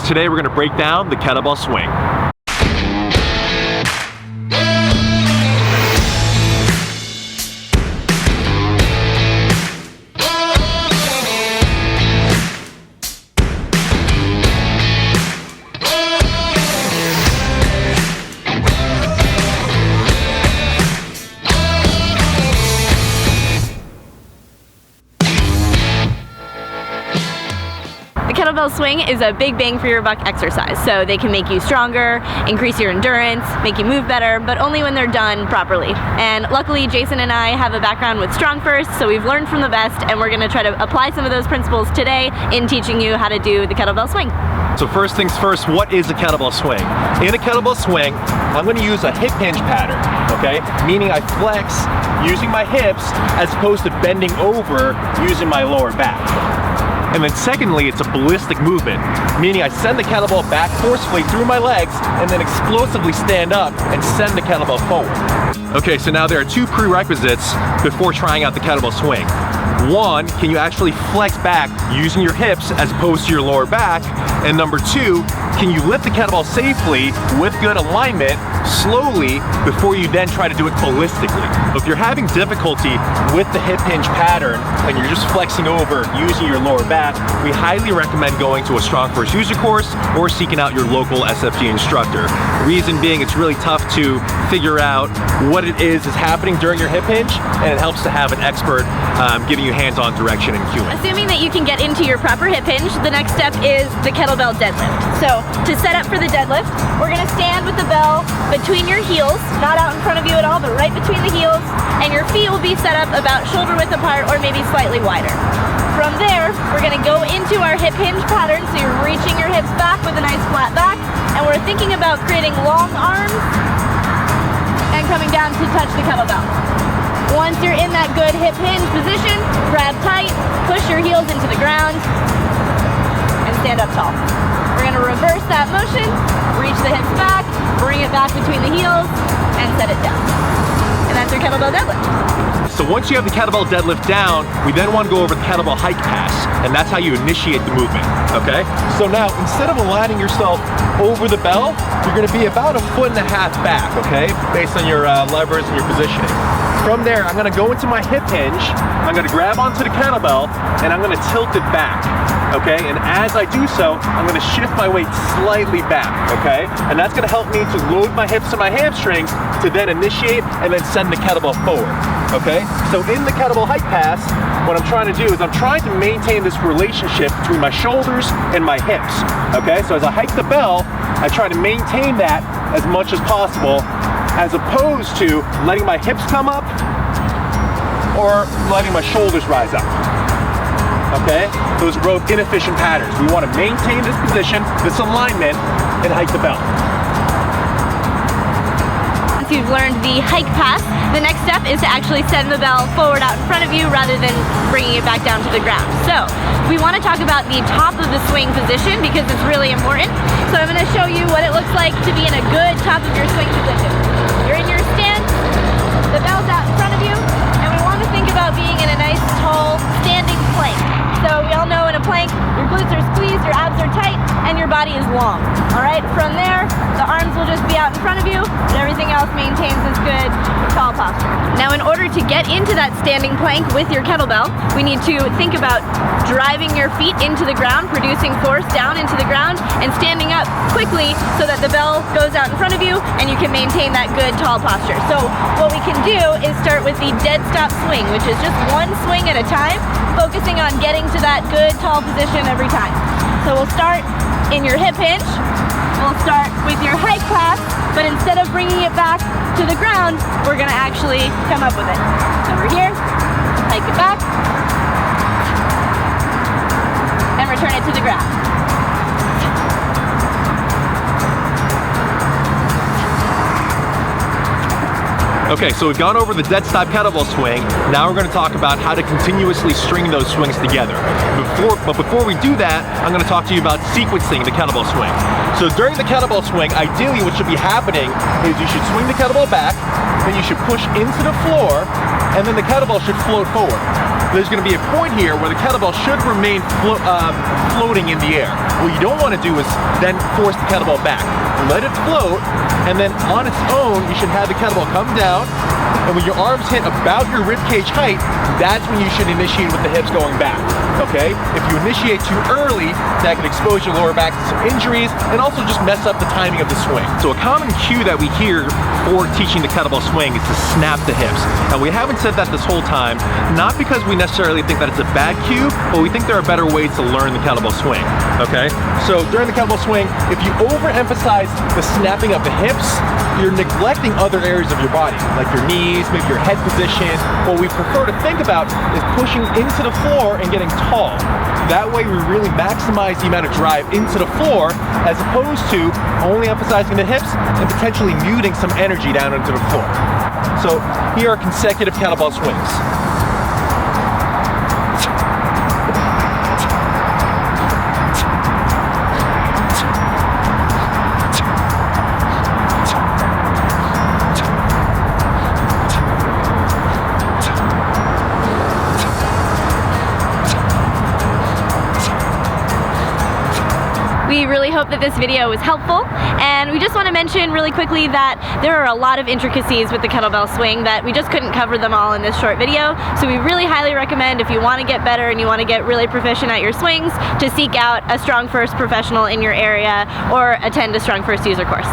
Today we're gonna break down the kettlebell swing. The kettlebell swing is a big bang for your buck exercise, so they can make you stronger, increase your endurance, make you move better, but only when they're done properly. And luckily, Jason and I have a background with Strong First, so we've learned from the best, and we're gonna try to apply some of those principles today in teaching you how to do the kettlebell swing. So first things first, what is a kettlebell swing? In a kettlebell swing, I'm gonna use a hip hinge pattern, okay? Meaning I flex using my hips as opposed to bending over using my lower back. And then secondly, it's a ballistic movement, meaning I send the kettlebell back forcefully through my legs and then explosively stand up and send the kettlebell forward. Okay, so now there are two prerequisites before trying out the kettlebell swing. One, can you actually flex back using your hips as opposed to your lower back? And number two, can you lift the kettlebell safely with good alignment slowly before you then try to do it ballistically? If you're having difficulty with the hip hinge pattern and you're just flexing over using your lower back, we highly recommend going to a Strong First user course or seeking out your local SFG instructor. Reason being, it's really tough to figure out what it is happening during your hip hinge, and it helps to have an expert giving you hands-on direction and cueing. Assuming that you can get into your proper hip hinge, the next step is the kettlebell deadlift. So to set up for the deadlift, we're gonna stand with the bell between your heels, not out in front of you at all, but right between the heels, and your feet will be set up about shoulder width apart or maybe slightly wider. From there, we're gonna go into our hip hinge pattern, so you're reaching your hips back with a nice flat back, and we're thinking about creating long arms and coming down to touch the kettlebell. Once you're in that good hip hinge position, grab tight, push your heels into the ground, and stand up tall. We're gonna reverse that motion, reach the hips back, bring it back between the heels, and set it down. And that's your kettlebell deadlift. So once you have the kettlebell deadlift down, we then want to go over the kettlebell hike pass, and that's how you initiate the movement, okay? So now, instead of aligning yourself over the bell, you're gonna be about 1.5 feet back, okay? Based on your levers and your positioning. From there, I'm gonna go into my hip hinge, I'm gonna grab onto the kettlebell, and I'm gonna tilt it back, okay? And as I do so, I'm gonna shift my weight slightly back, okay? And that's gonna help me to load my hips and my hamstrings to then initiate and then send the kettlebell forward, okay? So in the kettlebell hike pass, what I'm trying to do is I'm trying to maintain this relationship between my shoulders and my hips, okay? So as I hike the bell, I try to maintain that as much as possible, as opposed to letting my hips come up or letting my shoulders rise up, okay? Those are both inefficient patterns. We want to maintain this position, this alignment, and hike the bell. Once you've learned the hike pass, the next step is to actually send the bell forward out in front of you rather than bringing it back down to the ground. So we want to talk about the top of the swing position because it's really important. So I'm going to show you what it looks like to be in a good top of your swing position. You're in your stance, the bell's out in front of you, and we want to think about being in a nice, tall, standing plank. So we all know in a plank, your glutes are squeezed, your abs are tight, and your body is long. All right, from there, the arms will just be out in front of you, and everything else maintains this good, tall posture. Now, in order to get into that standing plank with your kettlebell, we need to think about driving your feet into the ground, producing force down into the ground, and standing up quickly so that the bell goes out in front of you, and you can maintain that good, tall posture. So what we can do is start with the dead stop swing, which is just one swing at a time, focusing on getting to that good, tall position every time. So we'll start in your hip hinge. We'll start with your hike pass, but instead of bringing it back to the ground, we're gonna actually come up with it. So we're here, hike it back, and return it to the ground. Okay, so we've gone over the dead stop kettlebell swing. Now we're gonna talk about how to continuously string those swings together. But before we do that, I'm gonna talk to you about sequencing the kettlebell swing. So during the kettlebell swing, ideally what should be happening is you should swing the kettlebell back, then you should push into the floor, and then the kettlebell should float forward. there's going to be a point here where the kettlebell should remain floating in the air. What you don't want to do is then force the kettlebell back. Let it float, and then on its own, you should have the kettlebell come down, and when your arms hit about your rib cage height, that's when you should initiate with the hips going back, okay? If you initiate too early, that could expose your lower back to some injuries and also just mess up the timing of the swing. So a common cue that we hear for teaching the kettlebell swing is to snap the hips. And we haven't said that this whole time, not because we necessarily think that it's a bad cue, but we think there are better ways to learn the kettlebell swing, okay? So during the kettlebell swing, if you overemphasize the snapping of the hips, you're neglecting other areas of your body, like your knees, maybe your head position. What we prefer to think about is pushing into the floor and getting tall. That way we really maximize the amount of drive into the floor as opposed to only emphasizing the hips and potentially muting some energy down into the floor. So here are consecutive kettlebell swings. We really hope that this video was helpful, and we just want to mention really quickly that there are a lot of intricacies with the kettlebell swing that we just couldn't cover them all in this short video, so we really highly recommend, if you want to get better and you want to get really proficient at your swings, to seek out a Strong First professional in your area or attend a Strong First user course.